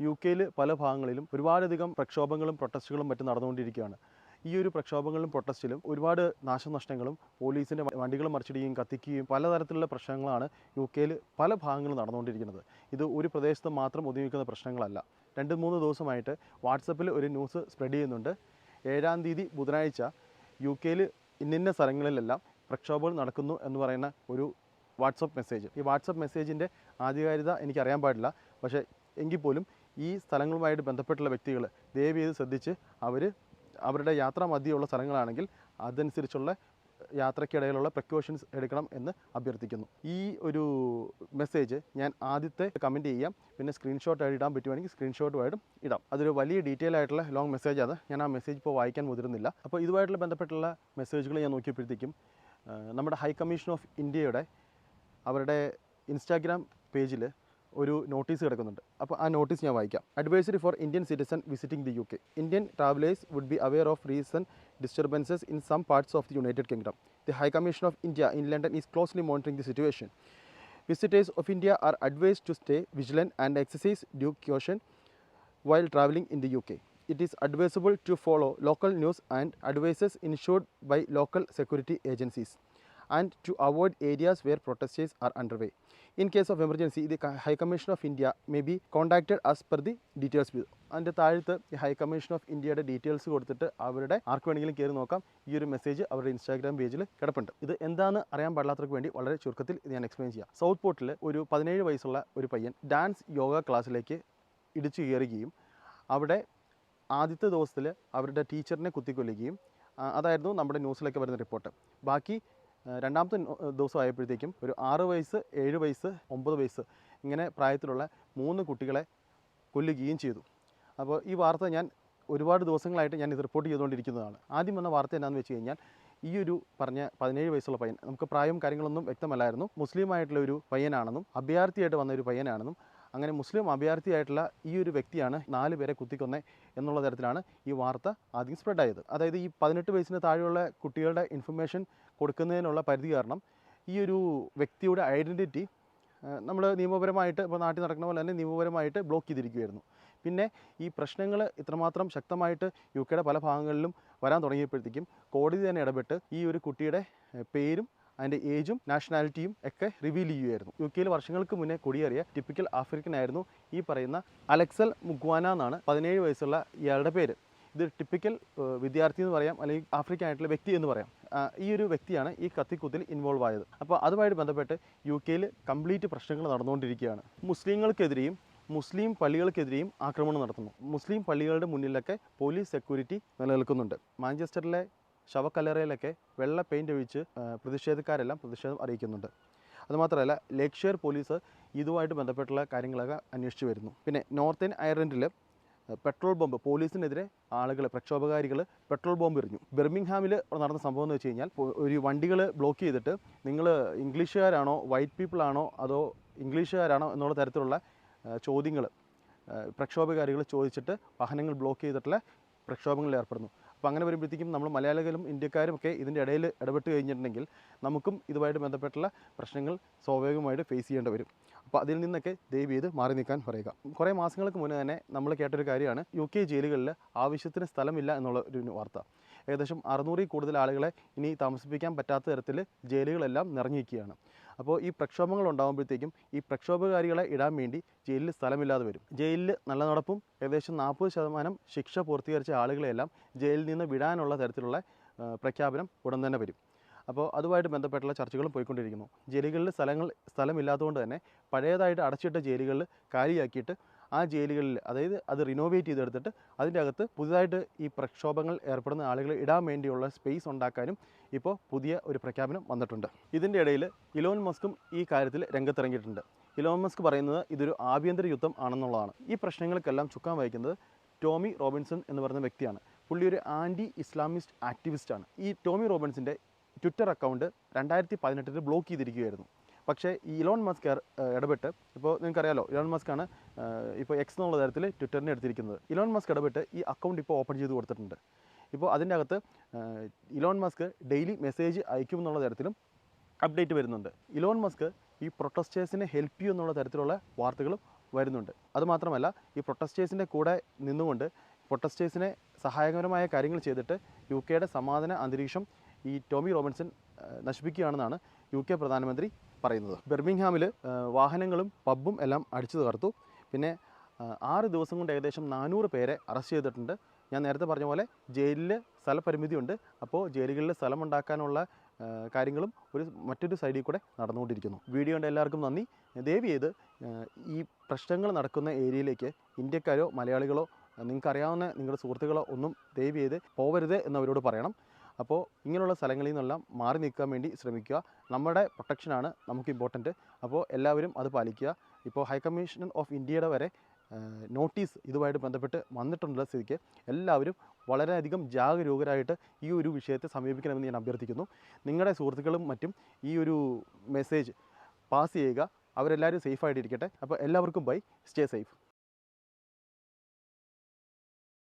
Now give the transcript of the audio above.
U കെയിൽ പല ഭാഗങ്ങളിലും ഒരുപാടധികം പ്രക്ഷോഭങ്ങളും പ്രൊട്ടസ്റ്റുകളും മറ്റും നടന്നുകൊണ്ടിരിക്കുകയാണ്. ഈ ഒരു പ്രക്ഷോഭങ്ങളിലും പ്രൊട്ടസ്റ്റിലും ഒരുപാട് നാശനഷ്ടങ്ങളും പോലീസിൻ്റെ വണ്ടികൾ മറിച്ചിടുകയും കത്തിക്കുകയും പലതരത്തിലുള്ള പ്രശ്നങ്ങളാണ് യു കെയിൽ പല ഭാഗങ്ങളും നടന്നുകൊണ്ടിരിക്കുന്നത്. ഇത് ഒരു പ്രദേശത്ത് മാത്രം ഒതുങ്ങി നിൽക്കുന്ന പ്രശ്നങ്ങളല്ല. 2-3 ദിവസമായിട്ട് വാട്സപ്പിൽ ഒരു ന്യൂസ് സ്പ്രെഡ് ചെയ്യുന്നുണ്ട്. 7-ാം തീയതി ബുധനാഴ്ച യു കെയിൽ ഇന്നിന്ന സ്ഥലങ്ങളിലെല്ലാം പ്രക്ഷോഭങ്ങൾ നടക്കുന്നു എന്ന് പറയുന്ന ഒരു വാട്സപ്പ് മെസ്സേജ്. ഈ വാട്സപ്പ് മെസ്സേജിൻ്റെ ആധികാരികത എനിക്കറിയാൻ പാടില്ല. പക്ഷേ എങ്കിൽ പോലും ഈ സ്ഥലങ്ങളുമായിട്ട് ബന്ധപ്പെട്ടുള്ള വ്യക്തികൾ ദയവ് ചെയ്ത് ശ്രദ്ധിച്ച് അവരുടെ യാത്രാ മധ്യയുള്ള സ്ഥലങ്ങളാണെങ്കിൽ അതനുസരിച്ചുള്ള യാത്രയ്ക്കിടയിലുള്ള പ്രിക്കോഷൻസ് എടുക്കണം എന്ന് അഭ്യർത്ഥിക്കുന്നു. ഈ ഒരു മെസ്സേജ് ഞാൻ ആദ്യത്തെ കമൻറ്റ് ചെയ്യാം, പിന്നെ സ്ക്രീൻഷോട്ട് ആയിട്ട് ഇടാൻ പറ്റുവാണെങ്കിൽ സ്ക്രീൻഷോട്ടുമായിട്ടും ഇടാം. അതൊരു വലിയ ഡീറ്റെയിൽ ആയിട്ടുള്ള ലോങ് മെസ്സേജാണ്. ഞാൻ ആ മെസ്സേജ് ഇപ്പോൾ വായിക്കാൻ മുതിരുന്നില്ല. അപ്പോൾ ഇതുമായിട്ടുള്ള ബന്ധപ്പെട്ടുള്ള മെസ്സേജുകൾ ഞാൻ നോക്കിയപ്പോഴത്തേക്കും നമ്മുടെ ഹൈ കമ്മീഷൻ ഓഫ് ഇന്ത്യയുടെ അവരുടെ ഇൻസ്റ്റാഗ്രാം പേജിൽ ഒരു നോട്ടീസ് കിടക്കുന്നുണ്ട്. അപ്പോൾ ആ നോട്ടീസ് ഞാൻ വായിക്കാം. Advisory for Indian citizen visiting the UK. Indian travellers would be aware of recent disturbances in some parts of the United Kingdom. The High Commission of India in London is closely monitoring the situation. Visitors of India are advised to stay vigilant and exercise due caution while travelling in the UK. It is advisable to follow local news and advices issued by local security agencies and to avoid areas where protests are underway. In case of emergency, the High Commission of India may be contacted as per the details below. അതിൻ്റെ താഴത്ത് ഈ high commission of ഇന്ത്യയുടെ details കൊടുത്തിട്ട് അവരുടെ ആർക്ക് വേണമെങ്കിലും കയറി നോക്കാം. ഈ ഒരു മെസ്സേജ് അവരുടെ ഇൻസ്റ്റാഗ്രാം പേജിൽ കിടപ്പുണ്ട്. ഇത് എന്താണെന്ന് അറിയാൻ പാടില്ലാത്തവർക്ക് വേണ്ടി വളരെ ചുരുക്കത്തിൽ ഇത് ഞാൻ എക്സ്പ്ലെയിൻ ചെയ്യാം. സൗത്ത് പോർട്ടിൽ ഒരു 17 വയസ്സുള്ള ഒരു പയ്യൻ ഡാൻസ് യോഗ ക്ലാസ്സിലേക്ക് ഇടിച്ചു കയറുകയും അവിടെ ആദ്യത്തെ ദിവസത്തിൽ അവരുടെ ടീച്ചറിനെ കുത്തിക്കൊല്ലുകയും അതായിരുന്നു നമ്മുടെ ന്യൂസിലൊക്കെ വരുന്ന റിപ്പോർട്ട്. ബാക്കി രണ്ടാമത്തെ ദിവസമായപ്പോഴത്തേക്കും ഒരു 6 വയസ്സ് 7 വയസ്സ് 9 വയസ്സ് ഇങ്ങനെ പ്രായത്തിലുള്ള 3 കുട്ടികളെ കൊല്ലുകയും ചെയ്തു. അപ്പോൾ ഈ വാർത്ത ഞാൻ ഒരുപാട് ദിവസങ്ങളായിട്ട് ഞാൻ ഇത് റിപ്പോർട്ട് ചെയ്തുകൊണ്ടിരിക്കുന്നതാണ്. ആദ്യം വന്ന വാർത്ത എന്താണെന്ന് വെച്ച് കഴിഞ്ഞാൽ ഈ ഒരു പറഞ്ഞ 17 വയസ്സുള്ള പയ്യൻ, നമുക്ക് പ്രായവും കാര്യങ്ങളൊന്നും വ്യക്തമല്ലായിരുന്നു, മുസ്ലിം ആയിട്ടുള്ള ഒരു പയ്യനാണെന്നും അഭയാർത്ഥിയായിട്ട് വന്ന ഒരു പയ്യനാണെന്നും അങ്ങനെ മുസ്ലിം അഭയാർത്ഥിയായിട്ടുള്ള ഈ ഒരു വ്യക്തിയാണ് 4 പേരെ കുത്തിക്കൊന്നേ എന്നുള്ള തരത്തിലാണ് ഈ വാർത്ത ആദ്യം സ്പ്രെഡായത്. അതായത് ഈ 18 വയസ്സിന് താഴെയുള്ള കുട്ടികളുടെ ഇൻഫർമേഷൻ കൊടുക്കുന്നതിനുള്ള പരിധി കാരണം ഈ ഒരു വ്യക്തിയുടെ ഐഡൻറ്റിറ്റി നമ്മൾ നിയമപരമായിട്ട് ഇപ്പോൾ നാട്ടിൽ നടക്കുന്ന പോലെ തന്നെ നിയമപരമായിട്ട് ബ്ലോക്ക് ചെയ്തിരിക്കുകയായിരുന്നു. പിന്നെ ഈ പ്രശ്നങ്ങൾ ഇത്രമാത്രം ശക്തമായിട്ട് UK പല ഭാഗങ്ങളിലും വരാൻ തുടങ്ങിയപ്പോഴത്തേക്കും കോടതി തന്നെ ഇടപെട്ട് ഈ ഒരു കുട്ടിയുടെ പേരും അതിൻ്റെ ഏജും നാഷണാലിറ്റിയും ഒക്കെ റിവീൽ ചെയ്യുമായിരുന്നു. UK വർഷങ്ങൾക്ക് മുന്നേ കുടിയേറിയ ടിപ്പിക്കൽ ആഫ്രിക്കൻ ആയിരുന്നു ഈ പറയുന്ന അലക്സൽ മുഗ്വാന എന്നാണ് 17 വയസ്സുള്ള ഇയാളുടെ പേര്. ഇത് ടിപ്പിക്കൽ വിദ്യാർത്ഥി എന്ന് പറയാം, അല്ലെങ്കിൽ ആഫ്രിക്കൻ ആയിട്ടുള്ള വ്യക്തി എന്ന് പറയാം. ഈ ഒരു വ്യക്തിയാണ് ഈ കത്തിക്കുത്തിൽ ഇൻവോൾവ് ആയത്. അപ്പോൾ അതുമായിട്ട് ബന്ധപ്പെട്ട് UK കംപ്ലീറ്റ് പ്രശ്നങ്ങൾ നടന്നുകൊണ്ടിരിക്കുകയാണ്. മുസ്ലിങ്ങൾക്കെതിരെയും മുസ്ലിം പള്ളികൾക്കെതിരെയും ആക്രമണം നടത്തുന്നു. മുസ്ലിം പള്ളികളുടെ മുന്നിലൊക്കെ പോലീസ് സെക്യൂരിറ്റി നിലനിൽക്കുന്നുണ്ട്. മാഞ്ചസ്റ്ററിലെ ശവക്കല്ലറയിലൊക്കെ വെള്ള പെയിൻ്റ് ഒഴിച്ച് പ്രതിഷേധക്കാരെല്ലാം പ്രതിഷേധം അറിയിക്കുന്നുണ്ട്. അതുമാത്രമല്ല ലേക്ക്ഷയർ പോലീസ് ഇതുമായിട്ട് ബന്ധപ്പെട്ടുള്ള കാര്യങ്ങളൊക്കെ അന്വേഷിച്ച് വരുന്നു. പിന്നെ നോർത്തേൺ അയർലൻഡിൽ പെട്രോൾ ബോംബ്, പോലീസിനെതിരെ പ്രക്ഷോഭകാരികൾ പെട്രോൾ ബോംബ് എറിഞ്ഞു. ബെർമിംഗ്ഹാമിൽ നടന്ന സംഭവം എന്ന് വെച്ച് കഴിഞ്ഞാൽ ഒരു വണ്ടികൾ ബ്ലോക്ക് ചെയ്തിട്ട് നിങ്ങൾ ഇംഗ്ലീഷുകാരാണോ വൈറ്റ് പീപ്പിളാണോ അതോ ഇംഗ്ലീഷുകാരാണോ എന്നുള്ള തരത്തിലുള്ള ചോദ്യങ്ങൾ പ്രക്ഷോഭകാരികൾ ചോദിച്ചിട്ട് വാഹനങ്ങൾ ബ്ലോക്ക് ചെയ്തിട്ടുള്ള പ്രക്ഷോഭങ്ങളിൽ ഏർപ്പെടുന്നു. അപ്പോൾ അങ്ങനെ വരുമ്പോഴത്തേക്കും നമ്മൾ മലയാളികളും ഇന്ത്യക്കാരും ഒക്കെ ഇതിൻ്റെ ഇടയിൽ ഇടപെട്ട് കഴിഞ്ഞിട്ടുണ്ടെങ്കിൽ നമുക്കും ഇതുമായിട്ട് ബന്ധപ്പെട്ടുള്ള പ്രശ്നങ്ങൾ സ്വാഭാവികമായിട്ട് ഫേസ് ചെയ്യേണ്ടി വരും. അപ്പോൾ അതിൽ നിന്നൊക്കെ ദയവ് ചെയ്ത് മാറി നിൽക്കാൻ പറയുക. കുറേ മാസങ്ങൾക്ക് മുന്നേ തന്നെ നമ്മൾ കേട്ടൊരു കാര്യമാണ് UK ജയിലുകളിൽ ആവശ്യത്തിന് സ്ഥലമില്ല എന്നുള്ള ഒരു വാർത്ത. ഏകദേശം 600-ൽ കൂടുതൽ ആളുകളെ ഇനി താമസിപ്പിക്കാൻ പറ്റാത്ത തരത്തിൽ ജയിലുകളെല്ലാം നിറഞ്ഞിരിക്കുകയാണ്. അപ്പോൾ ഈ പ്രക്ഷോഭങ്ങൾ ഉണ്ടാകുമ്പോഴത്തേക്കും ഈ പ്രക്ഷോഭകാരികളെ ഇടാൻ വേണ്ടി ജയിലിൽ സ്ഥലമില്ലാതെ വരും. ജയിലിൽ നല്ല നടപ്പും ഏകദേശം 40% ശിക്ഷ പൂർത്തീകരിച്ച ആളുകളെയെല്ലാം ജയിലിൽ നിന്ന് വിടാനുള്ള തരത്തിലുള്ള പ്രഖ്യാപനം ഉടൻ തന്നെ വരും. അപ്പോൾ അതുമായിട്ട് ബന്ധപ്പെട്ടുള്ള ചർച്ചകളും പോയിക്കൊണ്ടിരിക്കുന്നു. ജയിലുകളിൽ സ്ഥലമില്ലാത്തതുകൊണ്ട് തന്നെ പഴയതായിട്ട് അടച്ചിട്ട ജയിലുകളിൽ കാലിയാക്കിയിട്ട് ആ ജയിലുകളിൽ, അതായത് അത് റിനോവേറ്റ് ചെയ്തെടുത്തിട്ട് അതിൻ്റെ അകത്ത് പുതുതായിട്ട് ഈ പ്രക്ഷോഭങ്ങൾ ഏർപ്പെടുന്ന ആളുകളെ ഇടാൻ വേണ്ടിയുള്ള സ്പേസ് ഉണ്ടാക്കാനും ഇപ്പോൾ പുതിയ ഒരു പ്രഖ്യാപനം വന്നിട്ടുണ്ട്. ഇതിൻ്റെ ഇടയിൽ ഇലോൺ മസ്കും ഈ കാര്യത്തിൽ രംഗത്തിറങ്ങിയിട്ടുണ്ട്. ഇലോൺ മസ്ക് പറയുന്നത് ഇതൊരു ആഭ്യന്തര യുദ്ധം ആണെന്നുള്ളതാണ്. ഈ പ്രശ്നങ്ങൾക്കെല്ലാം ചുക്കാൻ വഹിക്കുന്നത് ടോമി റോബിൻസൺ എന്ന് പറയുന്ന വ്യക്തിയാണ്. പുള്ളി ഒരു ആൻറ്റി ഇസ്ലാമിസ്റ്റ് ആക്ടിവിസ്റ്റാണ്. ഈ ടോമി റോബിൻസിൻ്റെ ട്വിറ്റർ അക്കൗണ്ട് 2018 ബ്ലോക്ക് ചെയ്തിരിക്കുകയായിരുന്നു. പക്ഷേ ഈ ഇലോൺ മസ്ക് ഇടപെട്ട്, ഇപ്പോൾ നിങ്ങൾക്കറിയാലോ ഇലോൺ മസ്കാണ് ഇപ്പോൾ X എന്നുള്ള തരത്തിൽ ട്വിറ്ററിനെ എടുത്തിരിക്കുന്നത്. ഇലോൺ മസ്ക് ഇടപെട്ട് ഈ അക്കൗണ്ട് ഇപ്പോൾ ഓപ്പൺ ചെയ്ത് കൊടുത്തിട്ടുണ്ട്. ഇപ്പോൾ അതിൻ്റെ അകത്ത് ഇലോൺ മസ്ക് ഡെയിലി മെസ്സേജ് അയക്കുമെന്നുള്ള തരത്തിലും അപ്ഡേറ്റ് വരുന്നുണ്ട്. ഇലോൺ മസ്ക് ഈ പ്രൊട്ടസ്റ്റേഴ്സിനെ ഹെൽപ്പ് ചെയ്യും എന്നുള്ള തരത്തിലുള്ള വാർത്തകളും വരുന്നുണ്ട്. അതുമാത്രമല്ല ഈ പ്രൊട്ടസ്റ്റേഴ്സിൻ്റെ കൂടെ നിന്നുകൊണ്ട് പ്രൊട്ടസ്റ്റേഴ്സിനെ സഹായകരമായ കാര്യങ്ങൾ ചെയ്തിട്ട് UK സമാധാന അന്തരീക്ഷം ഈ ടോമി റോബിൻസൺ നശിപ്പിക്കുകയാണെന്നാണ് UK പ്രധാനമന്ത്രി പറയുന്നത്. ബെർമിംഗ്ഹാമിൽ വാഹനങ്ങളും പബ്ബും എല്ലാം അടിച്ചു തകർത്തു. പിന്നെ 6 ദിവസം കൊണ്ട് ഏകദേശം 400 പേരെ അറസ്റ്റ് ചെയ്തിട്ടുണ്ട്. ഞാൻ നേരത്തെ പറഞ്ഞ പോലെ ജയിലിൽ സ്ഥലപരിമിതിയുണ്ട്. അപ്പോൾ ജയിലുകളിൽ സ്ഥലമുണ്ടാക്കാനുള്ള കാര്യങ്ങളും മറ്റൊരു സൈഡിൽ കൂടെ നടന്നുകൊണ്ടിരിക്കുന്നു. വീഡിയോ കണ്ട എല്ലാവർക്കും നന്ദി. ദയവ് ചെയ്ത് ഈ പ്രശ്നങ്ങൾ നടക്കുന്ന ഏരിയയിലേക്ക് ഇന്ത്യക്കാരോ മലയാളികളോ നിങ്ങൾക്കറിയാവുന്ന നിങ്ങളുടെ സുഹൃത്തുക്കളോ ഒന്നും ദയവ് ചെയ്ത് പോവരുത് എന്നവരോട് പറയണം. അപ്പോൾ ഇങ്ങനെയുള്ള സ്ഥലങ്ങളിൽ നിന്നെല്ലാം മാറി നിൽക്കാൻ വേണ്ടി ശ്രമിക്കുക. നമ്മുടെ പ്രൊട്ടക്ഷനാണ് നമുക്ക് ഇമ്പോർട്ടൻറ്റ്. അപ്പോൾ എല്ലാവരും അത് പാലിക്കുക. ഇപ്പോൾ ഹൈക്കമ്മീഷൻ ഓഫ് ഇന്ത്യയുടെ വരെ നോട്ടീസ് ഇതുമായിട്ട് ബന്ധപ്പെട്ട് വന്നിട്ടുള്ള സ്ഥിതിക്ക് എല്ലാവരും വളരെയധികം ജാഗരൂകരായിട്ട് ഈ ഒരു വിഷയത്തെ സമീപിക്കണമെന്ന് ഞാൻ അഭ്യർത്ഥിക്കുന്നു. നിങ്ങളുടെ സുഹൃത്തുക്കളും മറ്റും ഈ ഒരു മെസ്സേജ് പാസ് ചെയ്യുക. അവരെല്ലാവരും സേഫായിട്ടിരിക്കട്ടെ. അപ്പോൾ എല്ലാവർക്കും ബൈ. Stay safe.